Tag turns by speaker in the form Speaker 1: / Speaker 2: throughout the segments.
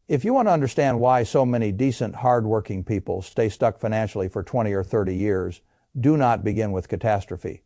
Speaker 1: If you want to understand why so many decent, hard-working people stay stuck financially for 20 or 30 years, do not begin with catastrophe.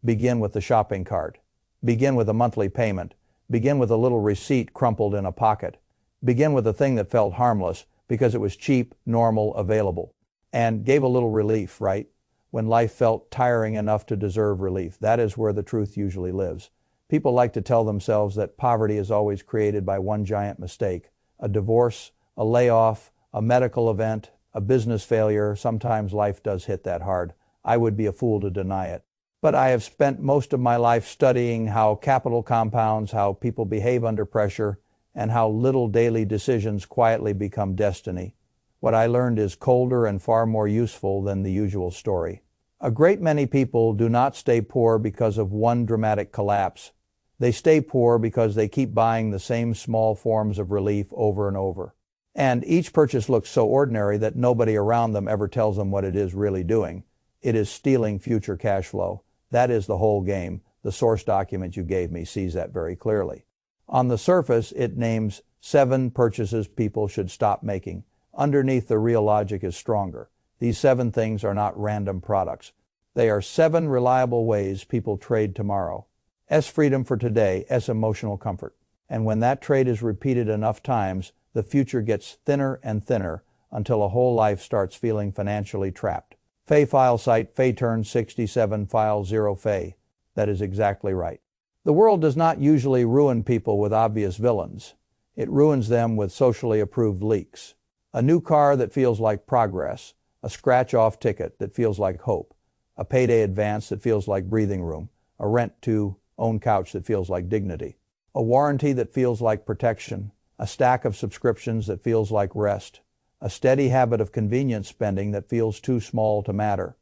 Speaker 1: Begin with the shopping cart. Begin with a monthly payment. Begin with a little receipt crumpled in a pocket. Begin with a thing that felt harmless because it was cheap, normal, available, and gave a little relief, right? When life felt tiring enough to deserve relief. That is where the truth usually lives. People like to tell themselves that poverty is always created by one giant mistake. A divorce, a layoff, a medical event, a business failure. Sometimes life does hit that hard. I would be a fool to deny it. But I have spent most of my life studying how capital compounds, how people behave under pressure, and how little daily decisions quietly become destiny. What I learned is colder and far more useful than the usual story. A great many people do not stay poor because of one dramatic collapse. They stay poor because they keep buying the same small forms of relief over and over. And each purchase looks so ordinary that nobody around them ever tells them what it is really doing. It is stealing future cash flow. That is the whole game. The source document you gave me sees that very clearly. On the surface, it names 7 purchases people should stop making. Underneath, the real logic is stronger. These 7 things are not random products. They are 7 reliable ways people trade tomorrow. S, freedom for today. S, emotional comfort. And when that trade is repeated enough times, the future gets thinner and thinner until a whole life starts feeling financially trapped. Fay file site Fay turn 67 file 0 Fay. That is exactly right. The world does not usually ruin people with obvious villains. It ruins them with socially approved leaks. A new car that feels like progress. A scratch-off ticket that feels like hope. A payday advance that feels like breathing room. A rent-to-own couch that feels like dignity. A warranty that feels like protection. A stack of subscriptions that feels like rest. A steady habit of convenience spending that feels too small to matter.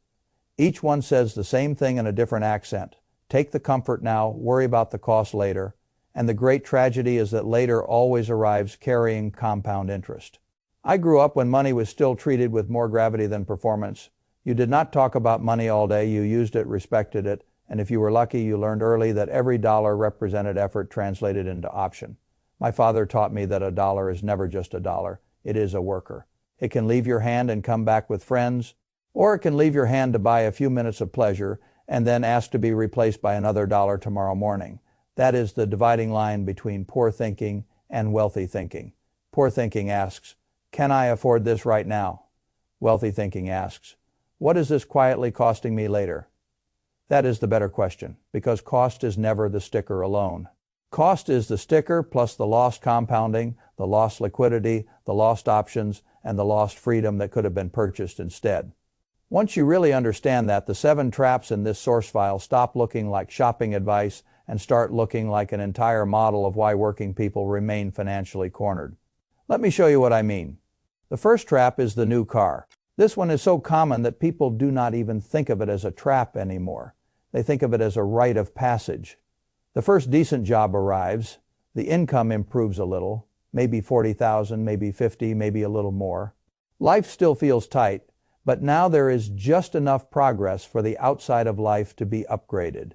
Speaker 1: Each one says the same thing in a different accent. Take the comfort now, worry about the cost later. And the great tragedy is that later always arrives carrying compound interest. I grew up when money was still treated with more gravity than performance. You did not talk about money all day, you used it, respected it, and if you were lucky, you learned early that every dollar represented effort translated into option. My father taught me that a dollar is never just a dollar, it is a worker. It can leave your hand and come back with friends, or it can leave your hand to buy a few minutes of pleasure and then ask to be replaced by another dollar tomorrow morning. That is the dividing line between poor thinking and wealthy thinking. Poor thinking asks, can I afford this right now? Wealthy thinking asks, what is this quietly costing me later? That is the better question, because cost is never the sticker alone. Cost is the sticker plus the lost compounding, the lost liquidity, the lost options, and the lost freedom that could have been purchased instead. Once you really understand that, the 7 traps in this source file stop looking like shopping advice and start looking like an entire model of why working people remain financially cornered. Let me show you what I mean. The first trap is the new car. This one is so common that people do not even think of it as a trap anymore. They think of it as a rite of passage. The first decent job arrives, the income improves a little, maybe 40,000, maybe 50, maybe a little more. Life still feels tight, but now there is just enough progress for the outside of life to be upgraded.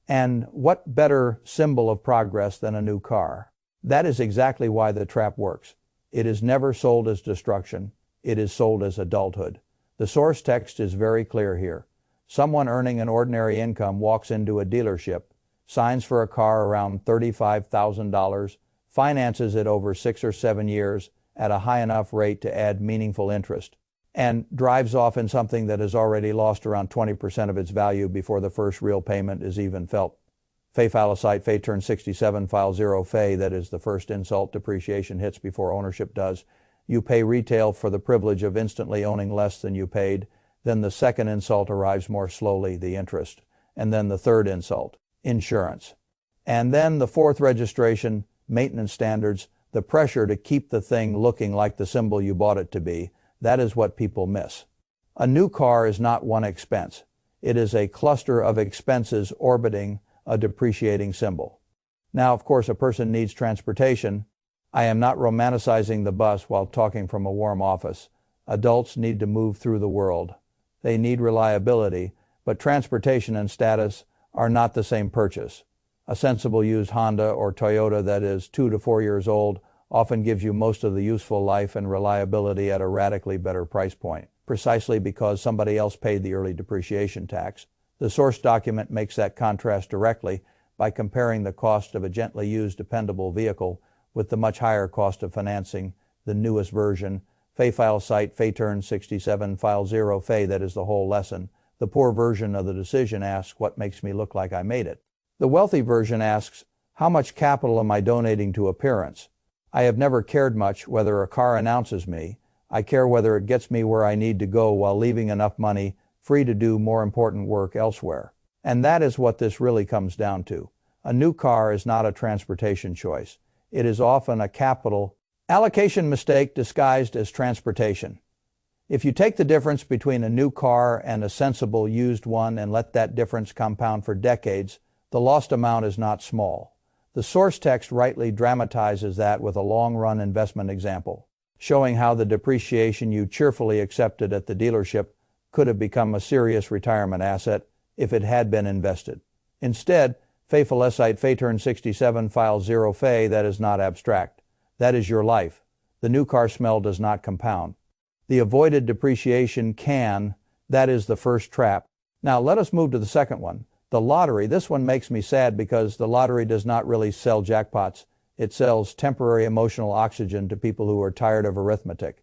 Speaker 1: And what better symbol of progress than a new car? That is exactly why the trap works. It is never sold as destruction. It is sold as adulthood. The source text is very clear here. Someone earning an ordinary income walks into a dealership, signs for a car around $35,000, finances it over 6 or 7 years at a high enough rate to add meaningful interest, and drives off in something that has already lost around 20% of its value before the first real payment is even felt. Fay file site Fay turn 67 file 0 Fay, that is the first insult. Depreciation hits before ownership does. You pay retail for the privilege of instantly owning less than you paid. Then the second insult arrives more slowly, the interest. And then the third insult, insurance. And then the fourth registration, maintenance standards, the pressure to keep the thing looking like the symbol you bought it to be. That is what people miss. A new car is not one expense. It is a cluster of expenses orbiting a depreciating symbol. Now, of course, a person needs transportation. I am not romanticizing the bus while talking from a warm office. Adults need to move through the world. They need reliability, but transportation and status are not the same purchase. A sensible used Honda or Toyota that is 2 to 4 years old often gives you most of the useful life and reliability at a radically better price point, precisely because somebody else paid the early depreciation tax. The source document makes that contrast directly by comparing the cost of a gently used dependable vehicle with the much higher cost of financing the newest version. Fay file cite Fayturn 67 file 0 Fay, that is the whole lesson. The poor version of the decision asks, what makes me look like I made it? The wealthy version asks, how much capital am I donating to appearance? I have never cared much whether a car announces me. I care whether it gets me where I need to go while leaving enough money free to do more important work elsewhere. And that is what this really comes down to. A new car is not a transportation choice. It is often a capital allocation mistake disguised as transportation. If you take the difference between a new car and a sensible used one and let that difference compound for decades, the lost amount is not small. The source text rightly dramatizes that with a long-run investment example, showing how the depreciation you cheerfully accepted at the dealership could have become a serious retirement asset if it had been invested. Instead, Faithful cite Fayturn 67 file 0 Fay, that is not abstract. That is your life. The new car smell does not compound. The avoided depreciation can. That is the first trap. Now let us move to the second one. The lottery. This one makes me sad because the lottery does not really sell jackpots. It sells temporary emotional oxygen to people who are tired of arithmetic.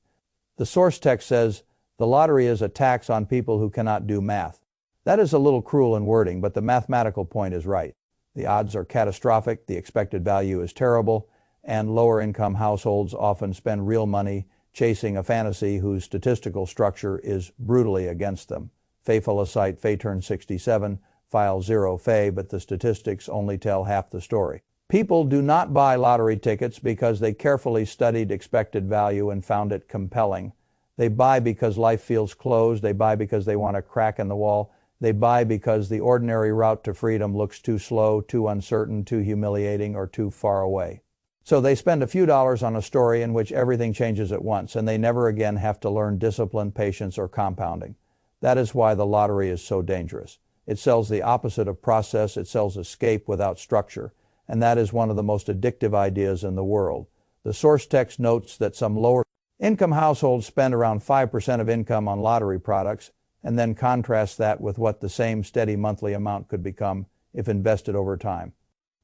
Speaker 1: The source text says, the lottery is a tax on people who cannot do math. That is a little cruel in wording, but the mathematical point is right. The odds are catastrophic, the expected value is terrible, and lower-income households often spend real money chasing a fantasy whose statistical structure is brutally against them. Faithful cite Fayturn 67, file 0 Fay, but the statistics only tell half the story. People do not buy lottery tickets because they carefully studied expected value and found it compelling. They buy because life feels closed. They buy because they want a crack in the wall. They buy because the ordinary route to freedom looks too slow, too uncertain, too humiliating, or too far away. So they spend a few dollars on a story in which everything changes at once, and they never again have to learn discipline, patience, or compounding. That is why the lottery is so dangerous. It sells the opposite of process. It sells escape without structure, and that is one of the most addictive ideas in the world. The source text notes that some lower-income households spend around 5% of income on lottery products, and then contrast that with what the same steady monthly amount could become if invested over time.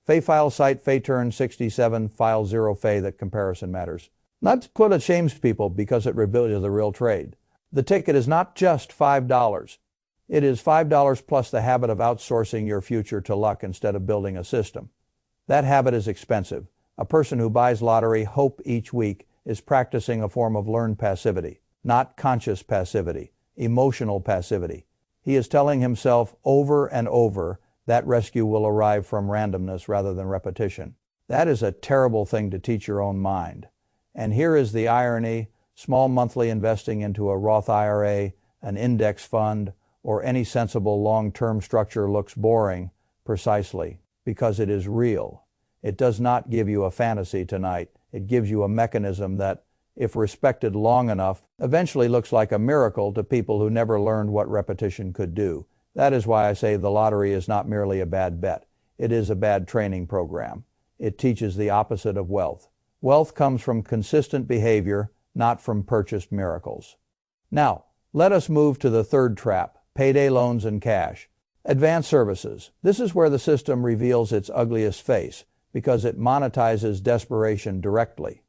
Speaker 1: Fay file cite Fayturn 67 file 0 Fay, that comparison matters. Not that it shames people because it reveals the real trade. The ticket is not just $5. It is $5 plus the habit of outsourcing your future to luck instead of building a system. That habit is expensive. A person who buys lottery hope each week is practicing a form of learned passivity, not conscious passivity. Emotional passivity. He is telling himself over and over that rescue will arrive from randomness rather than repetition. That is a terrible thing to teach your own mind. And here is the irony: small monthly investing into a Roth IRA, an index fund, or any sensible long-term structure looks boring precisely because it is real. It does not give you a fantasy tonight. It gives you a mechanism that, if respected long enough, eventually looks like a miracle to people who never learned what repetition could do. That is why I say the lottery is not merely a bad bet. It is a bad training program. It teaches the opposite of wealth. Wealth comes from consistent behavior, not from purchased miracles. Now, let us move to the third trap: payday loans and cash. Advanced services. This is where the system reveals its ugliest face, because it monetizes desperation directly.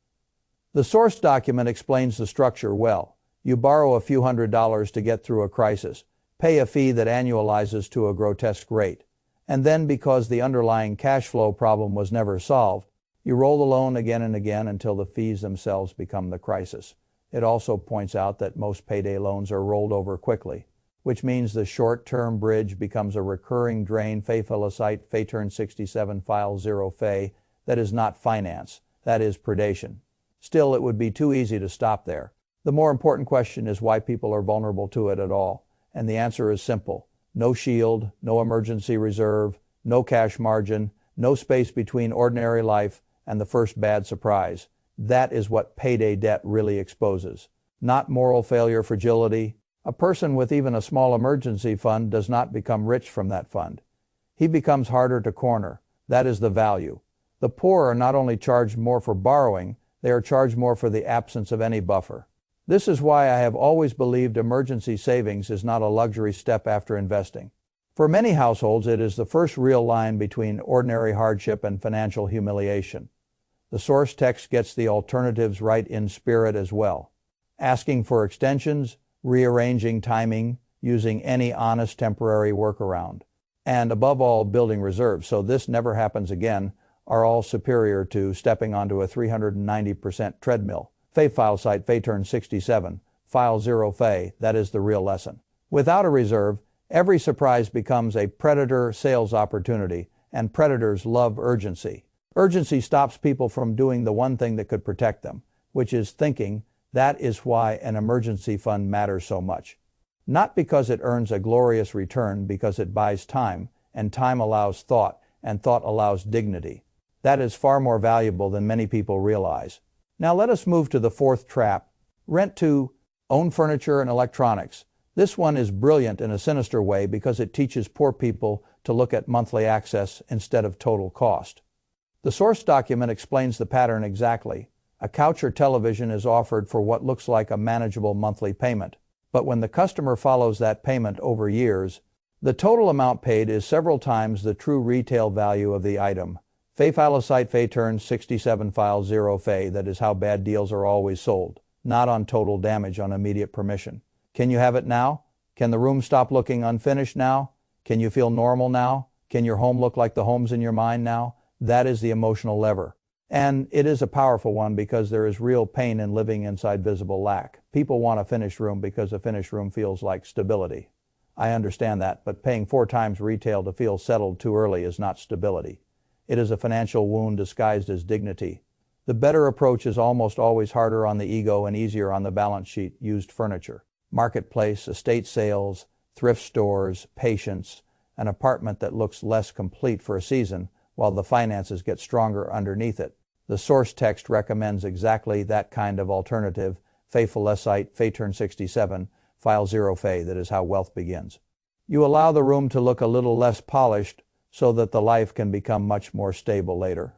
Speaker 1: The source document explains the structure well. You borrow a few $100s to get through a crisis, pay a fee that annualizes to a grotesque rate, and then, because the underlying cash flow problem was never solved, you roll the loan again and again until the fees themselves become the crisis. It also points out that most payday loans are rolled over quickly, which means the short-term bridge becomes a recurring drain. Faithful cite Fayturn 67 file 0 Fay, that is not finance, that is predation. Still, it would be too easy to stop there. The more important question is why people are vulnerable to it at all. And the answer is simple: no shield, no emergency reserve, no cash margin, no space between ordinary life and the first bad surprise. That is what payday debt really exposes. Not moral failure, fragility. A person with even a small emergency fund does not become rich from that fund. He becomes harder to corner. That is the value. The poor are not only charged more for borrowing, They are charged more for the absence of any buffer. This is why I have always believed emergency savings is not a luxury step after investing. For many households, it is the first real line between ordinary hardship and financial humiliation. The source text gets the alternatives right in spirit as well. Asking for extensions, rearranging timing, using any honest temporary workaround, and above all, building reserves so this never happens again, are all superior to stepping onto a 390% treadmill. File site turn 67, file 0 that is the real lesson. Without a reserve, every surprise becomes a predator sales opportunity, and predators love urgency. Urgency stops people from doing the one thing that could protect them, which is thinking. That is why an emergency fund matters so much. Not because it earns a glorious return, because it buys time, and time allows thought, and thought allows dignity. That is far more valuable than many people realize. Now let us move to the fourth trap, rent to own furniture and electronics. This one is brilliant in a sinister way because it teaches poor people to look at monthly access instead of total cost. The source document explains the pattern exactly. A couch or television is offered for what looks like a manageable monthly payment. But when the customer follows that payment over years, the total amount paid is several times the true retail value of the item. File site turn 67 file 0 that is how bad deals are always sold, not on total damage on immediate permission. Can you have it now? Can the room stop looking unfinished now? Can you feel normal now? Can your home look like the homes in your mind now? That is the emotional lever. And it is a powerful one because there is real pain in living inside visible lack. People want a finished room because a finished room feels like stability. I understand that, but paying 4 times retail to feel settled too early is not stability. It is a financial wound disguised as dignity. The better approach is almost always harder on the ego and easier on the balance sheet. Used furniture, marketplace, estate sales, thrift stores, patience, an apartment that looks less complete for a season while the finances get stronger underneath it. The source text recommends exactly that kind of alternative. File site turn 67, file 0 that is how wealth begins. You allow the room to look a little less polished so that the life can become much more stable later.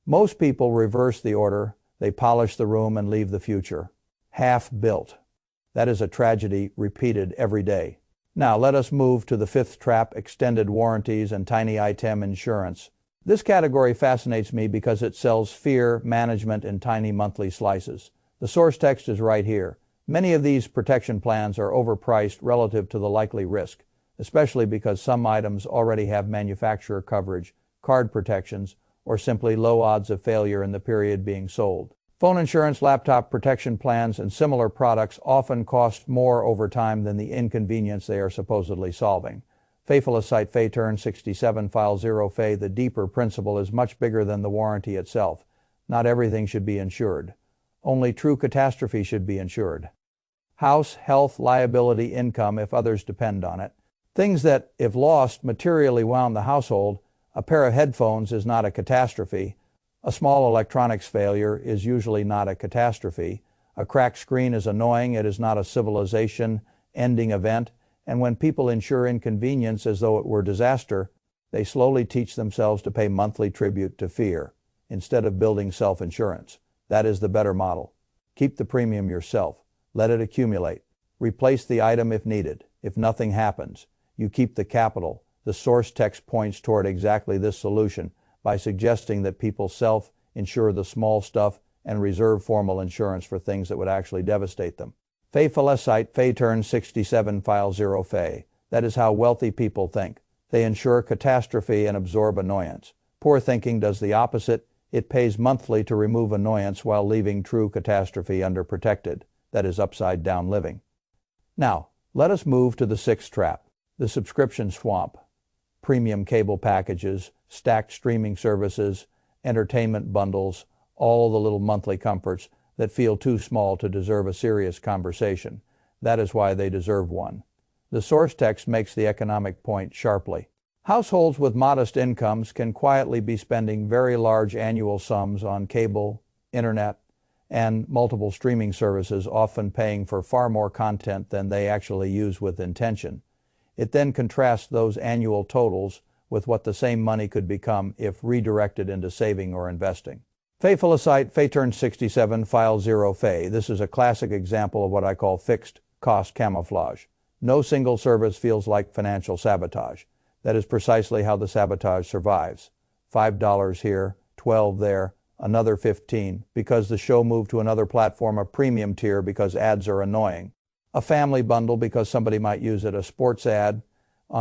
Speaker 1: Most people reverse the order. They polish the room and leave the future half built. That is a tragedy repeated every day. Now let us move to the fifth trap, extended warranties and tiny item insurance. This category fascinates me because it sells fear management in tiny monthly slices. The source text is right here. Many of these protection plans are overpriced relative to the likely risk, especially because some items already have manufacturer coverage, card protections, or simply low odds of failure in the period being sold. Phone insurance, laptop protection plans, and similar products often cost more over time than the inconvenience they are supposedly solving. File site turn 67 file 0 the deeper principle is much bigger than the warranty itself. Not everything should be insured. Only true catastrophe should be insured. House, health, liability, income if others depend on it. Things that, if lost, materially wound the household. A pair of headphones is not a catastrophe. A small electronics failure is usually not a catastrophe. A cracked screen is annoying. It is not a civilization-ending event. And when people insure inconvenience as though it were disaster, they slowly teach themselves to pay monthly tribute to fear instead of building self-insurance. That is the better model. Keep the premium yourself. Let it accumulate. Replace the item if needed. If nothing happens, you keep the capital. The source text points toward exactly this solution by suggesting that people self-insure the small stuff and reserve formal insurance for things that would actually devastate them. File site turn 67 file 0 That is how wealthy people think. They insure catastrophe and absorb annoyance. Poor thinking does the opposite. It pays monthly to remove annoyance while leaving true catastrophe underprotected. That is upside down living. Now, let us move to the sixth trap, the subscription swamp. Premium cable packages, stacked streaming services, entertainment bundles, all the little monthly comforts that feel too small to deserve a serious conversation. That is why they deserve one. The source text makes the economic point sharply. Households with modest incomes can quietly be spending very large annual sums on cable, internet, and multiple streaming services, often paying for far more content than they actually use with intention. It then contrasts those annual totals with what the same money could become if redirected into saving or investing. Fay Felicite, Fay turns 67, file 0 Fay. This is a classic example of what I call fixed cost camouflage. No single service feels like financial sabotage. That is precisely how the sabotage survives. $5 here, $12 there, another $15 because the show moved to another platform, a premium tier because ads are annoying. A family bundle because somebody might use it, a sports ad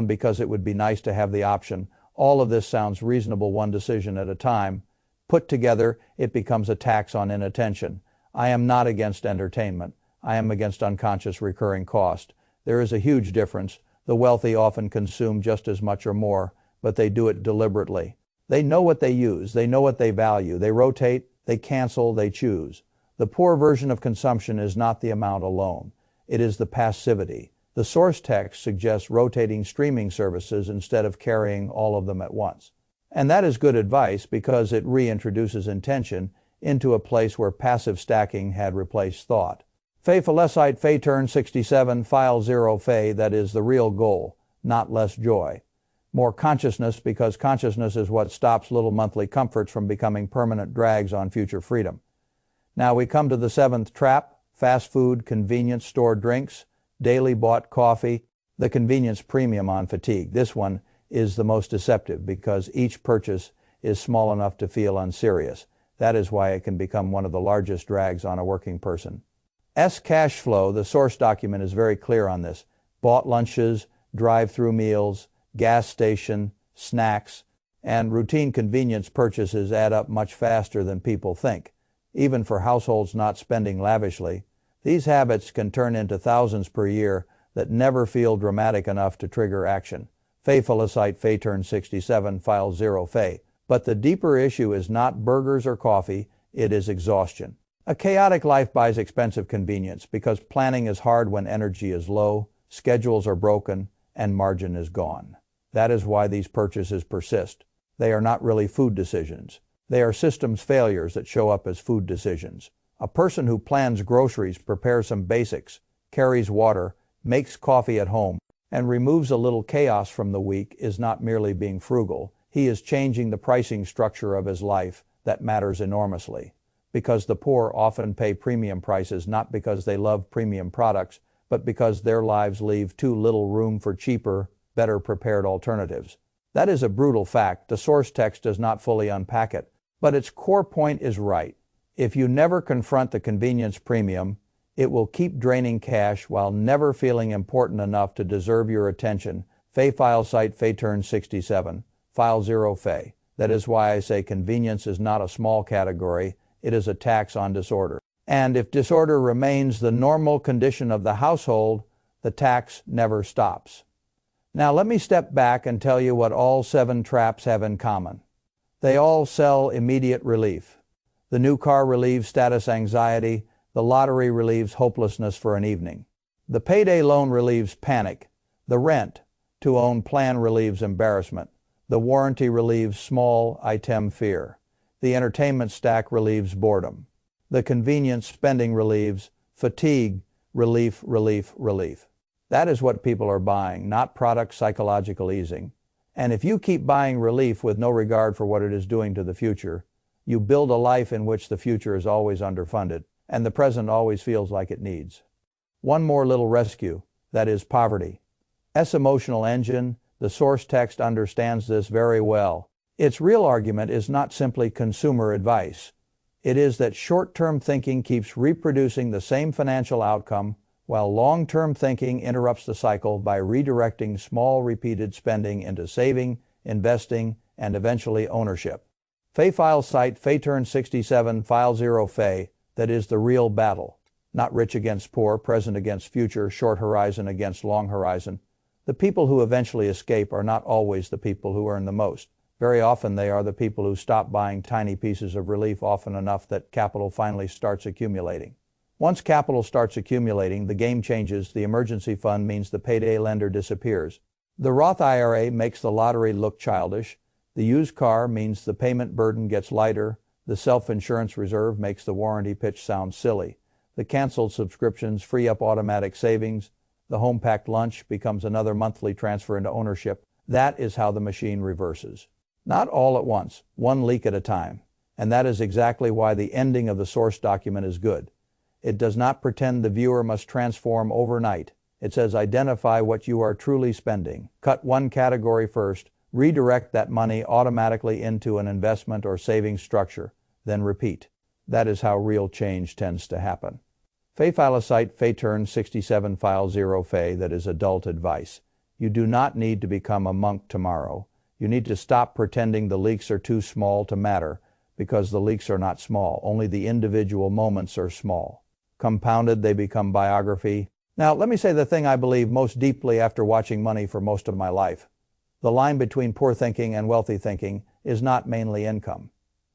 Speaker 1: because it would be nice to have the option. All of this sounds reasonable, one decision at a time. Put together, it becomes a tax on inattention. I am not against entertainment. I am against unconscious recurring cost. There is a huge difference. The wealthy often consume just as much or more, but they do it deliberately. They know what they use. They know what they value. They rotate, they cancel, they choose. The poor version of consumption is not the amount alone. It is the passivity. The source text suggests rotating streaming services instead of carrying all of them at once. And that is good advice because it reintroduces intention into a place where passive stacking had replaced thought. Fay Felicite, Fay turn 67, file 0 Fay, that is the real goal, not less joy. More consciousness, because consciousness is what stops little monthly comforts from becoming permanent drags on future freedom. Now we come to the seventh trap: fast food, convenience store drinks, daily bought coffee, the convenience premium on fatigue. This one is the most deceptive because each purchase is small enough to feel unserious. That is why it can become one of the largest drags on a working person. Cash flow, the source document is very clear on this. Bought lunches, drive-through meals, gas station, snacks, and routine convenience purchases add up much faster than people think. Even for households not spending lavishly, these habits can turn into thousands per year that never feel dramatic enough to trigger action. Fay Felicite, Fay turn 67, file 0 Fay. But the deeper issue is not burgers or coffee, it is exhaustion. A chaotic life buys expensive convenience because planning is hard when energy is low, schedules are broken, and margin is gone. That is why these purchases persist. They are not really food decisions. They are systems failures that show up as food decisions. A person who plans groceries, prepares some basics, carries water, makes coffee at home, and removes a little chaos from the week is not merely being frugal. He is changing the pricing structure of his life that matters enormously. Because the poor often pay premium prices not because they love premium products, but because their lives leave too little room for cheaper, better prepared alternatives. That is a brutal fact. The source text does not fully unpack it, but its core point is right. If you never confront the convenience premium, it will keep draining cash while never feeling important enough to deserve your attention. Fay Felicite, Fay turn 67, file 0 Fay. That is why I say convenience is not a small category, it is a tax on disorder. And if disorder remains the normal condition of the household, the tax never stops. Now let me step back and tell you what all 7 traps have in common. They all sell immediate relief. The new car relieves status anxiety. The lottery relieves hopelessness for an evening. The payday loan relieves panic. The rent to own plan relieves embarrassment. The warranty relieves small item fear. The entertainment stack relieves boredom. The convenience spending relieves fatigue, relief. That is what people are buying, not product psychological easing. And if you keep buying relief with no regard for what it is doing to the future, you build a life in which the future is always underfunded, and the present always feels like it needs. One more little rescue, that is poverty. Emotional engine, the source text understands this very well. Its real argument is not simply consumer advice. It is that short-term thinking keeps reproducing the same financial outcome, while long-term thinking interrupts the cycle by redirecting small repeated spending into saving, investing, and eventually ownership. Fay Felicite, Fay turn 67, file 0 Fay, that is the real battle. Not rich against poor, present against future, short horizon against long horizon. The people who eventually escape are not always the people who earn the most. Very often they are the people who stop buying tiny pieces of relief often enough that capital finally starts accumulating. Once capital starts accumulating, the game changes. The emergency fund means the payday lender disappears. The Roth IRA makes the lottery look childish. The used car means the payment burden gets lighter. The self-insurance reserve makes the warranty pitch sound silly. The canceled subscriptions free up automatic savings. The home-packed lunch becomes another monthly transfer into ownership. That is how the machine reverses. Not all at once, one leak at a time. And that is exactly why the ending of the source document is good. It does not pretend the viewer must transform overnight. It says identify what you are truly spending. Cut one category first, redirect that money automatically into an investment or savings structure, then repeat. That is how real change tends to happen. Fay file a site Fay turn 67 file 0 Fay that is adult advice. You do not need to become a monk tomorrow. You need to stop pretending the leaks are too small to matter, because the leaks are not small. Only the individual moments are small. Compounded, they become biography. Now, let me say the thing I believe most deeply after watching money for most of my life. The line between poor thinking and wealthy thinking is not mainly income.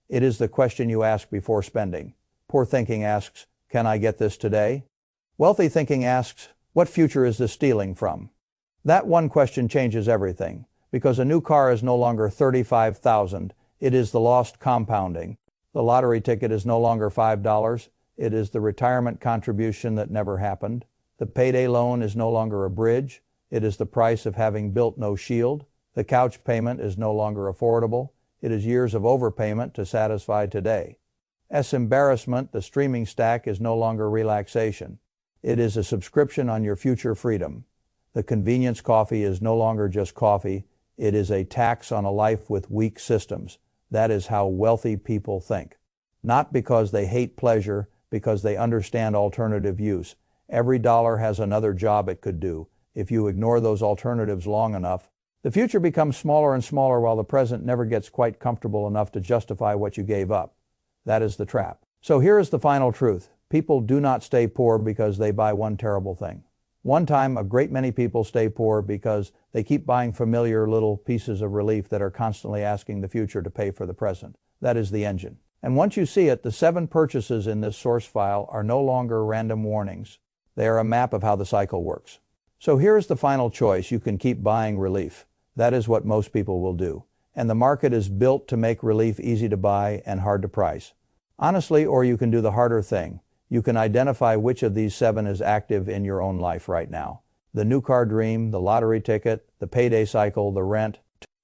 Speaker 1: It is the question you ask before spending. Poor thinking asks, can I get this today? Wealthy thinking asks, what future is this stealing from? That one question changes everything, because a new car is no longer $35,000. It is the lost compounding. The lottery ticket is no longer $5. It is the retirement contribution that never happened. The payday loan is no longer a bridge. It is the price of having built no shield. The couch payment is no longer affordable. It is years of overpayment to satisfy today. As embarrassment, the streaming stack is no longer relaxation. It is a subscription on your future freedom. The convenience coffee is no longer just coffee. It is a tax on a life with weak systems. That is how wealthy people think. Not because they hate pleasure, because they understand alternative use. Every dollar has another job it could do. If you ignore those alternatives long enough, the future becomes smaller and smaller while the present never gets quite comfortable enough to justify what you gave up. That is the trap. So here is the final truth. People do not stay poor because they buy one terrible thing. One time, a great many people stay poor because they keep buying familiar little pieces of relief that are constantly asking the future to pay for the present. That is the engine. And once you see it, the 7 purchases in this source file are no longer random warnings. They are a map of how the cycle works. So here is the final choice. You can keep buying relief. That is what most people will do. And the market is built to make relief easy to buy and hard to price. Honestly, or you can do the harder thing. You can identify which of these 7 is active in your own life right now. The new car dream, the lottery ticket, the payday cycle, the rent,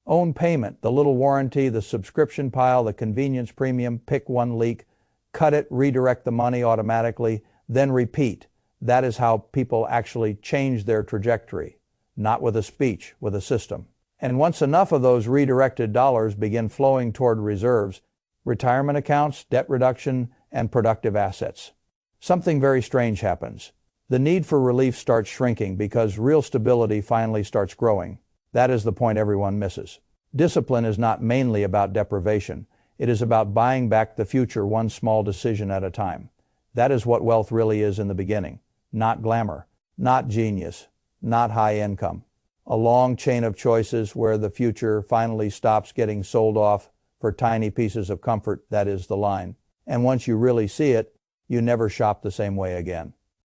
Speaker 1: own payment, the little warranty, the subscription pile, the convenience premium. Pick one leak, cut it, redirect the money automatically, then repeat. That is how people actually change their trajectory. Not with a speech, with a system. And once enough of those redirected dollars begin flowing toward reserves, retirement accounts, debt reduction, and productive assets, something very strange happens. The need for relief starts shrinking because real stability finally starts growing. That is the point everyone misses. Discipline is not mainly about deprivation. It is about buying back the future one small decision at a time. That is what wealth really is in the beginning. Not glamour, not genius, not high income. A long chain of choices where the future finally stops getting sold off for tiny pieces of comfort. That is the line. And once you really see it, you never shop the same way again.